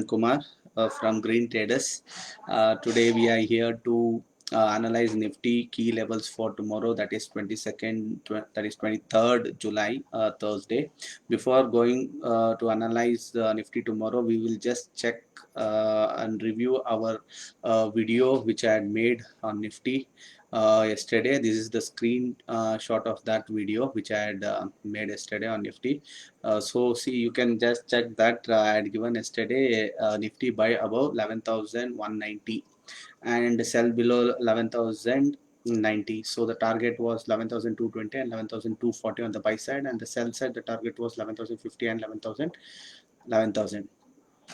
Kumar from Green Traders. Today we are here to analyze Nifty key levels for tomorrow, that is 22nd, that is 23rd July, Thursday. Before going to analyze Nifty tomorrow, we will just check and review our video which I had made on Nifty yesterday. This is the screen shot of that video which I had made yesterday on Nifty. So see, you can just check that I had given yesterday Nifty buy above 11,190 and sell below 11,090. So the target was 11,220 and 11,240 on the buy side, and the sell side the target was 11,050 and 11,000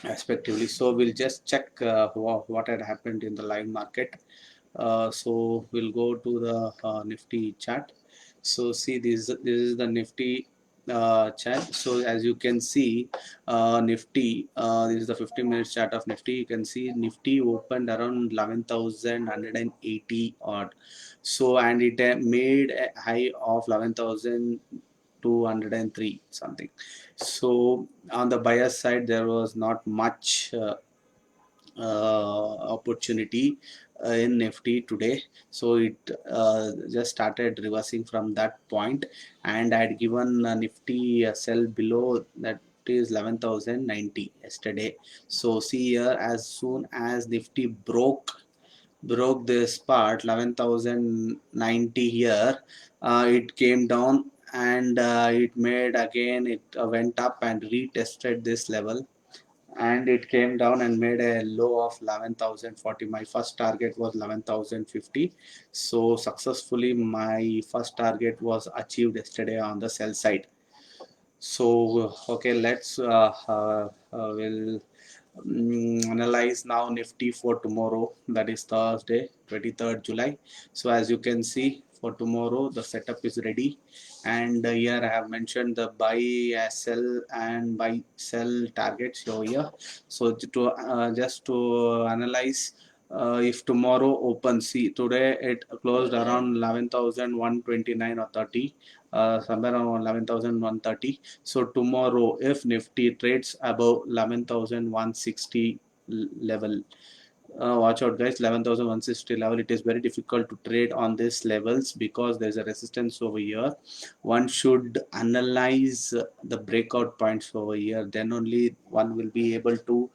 respectively. So we'll just check what had happened in the live market. So we'll go to the Nifty chart. So see, this is the Nifty chart. So as you can see, Nifty, this is the 50 minutes chart of Nifty. You can see Nifty opened around 11,180 odd. So and it made a high of 11,203 something. So on the buyer side there was not much opportunity in Nifty today. So it just started reversing from that point, and I had given Nifty a sell below that is 11,090 yesterday. So see here, as soon as Nifty broke this part 11,090 here, it came down, and it made again, it went up and retested this level, and it came down and made a low of 11,040. My first target was 11,050. So successfully my first target was achieved yesterday on the sell side. So okay, let's will analyze now Nifty for tomorrow, that is Thursday 23rd July. So as you can see, for tomorrow the setup is ready, and here I have mentioned the buy, sell and buy sell targets over here. So to just to analyze, if tomorrow opens, see today it closed around 11,129 or 30, somewhere around 11,130. So tomorrow if Nifty trades above 11,160 level, watch out guys, 11,160 level, it is very difficult to trade on these levels because there's a resistance over here. One should analyze the breakout points over here, then only one will be able to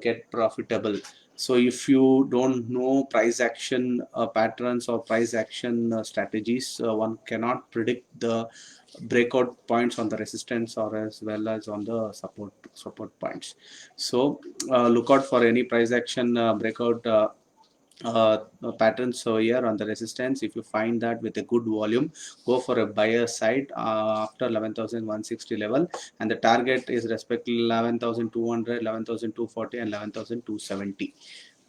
get profitable. So if you don't know price action patterns or price action strategies, one cannot predict the breakout points on the resistance or as well as on the support points. So look out for any price action breakout uh, patterns. So here on the resistance, if you find that with a good volume, go for a buyer side after 11,160 level, and the target is respectively 11,200, 11,240 and 11,270.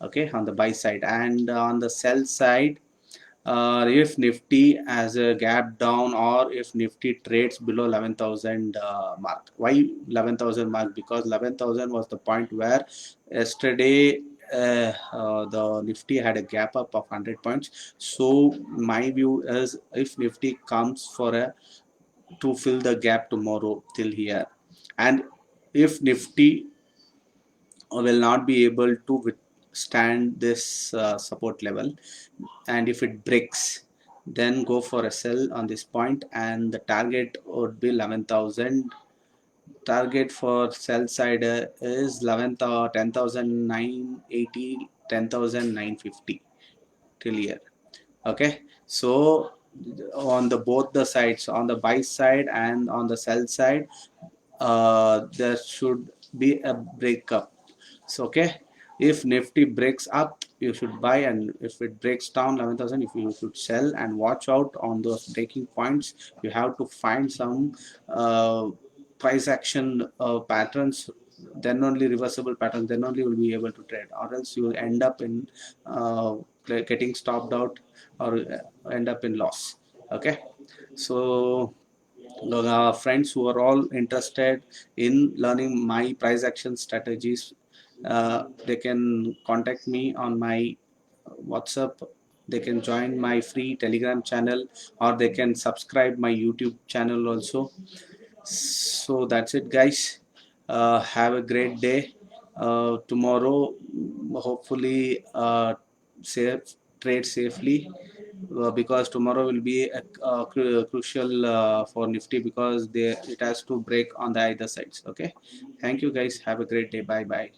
Okay, on the buy side. And on the sell side, if Nifty has a gap down or if Nifty trades below 11,000 mark. Why 11,000 mark? Because 11,000 was the point where yesterday the Nifty had a gap up of 100 points. So my view is, if Nifty comes for a to fill the gap tomorrow till here, and if Nifty will not be able to withstand this support level, and if it breaks, then go for a sell on this point, and the target would be 11,000. Target for sell side is 10,980, 10,950 till here. Okay, so on the both the sides, on the buy side and on the sell side, there should be a breakup. So okay, if Nifty breaks up, you should buy, and if it breaks down 11,000, if you should sell, and watch out on those breaking points. You have to find some price action patterns, then only reversible patterns, then only will be able to trade, or else you will end up in getting stopped out, or end up in loss. Okay, so friends who are all interested in learning my price action strategies, they can contact me on my WhatsApp. They can join my free Telegram channel, or they can subscribe my YouTube channel also. So that's it guys. Have a great day. Tomorrow, hopefully, safe trade safely, because tomorrow will be crucial for Nifty, because it has to break on the either sides. Okay, thank you guys. Have a great day. Bye bye.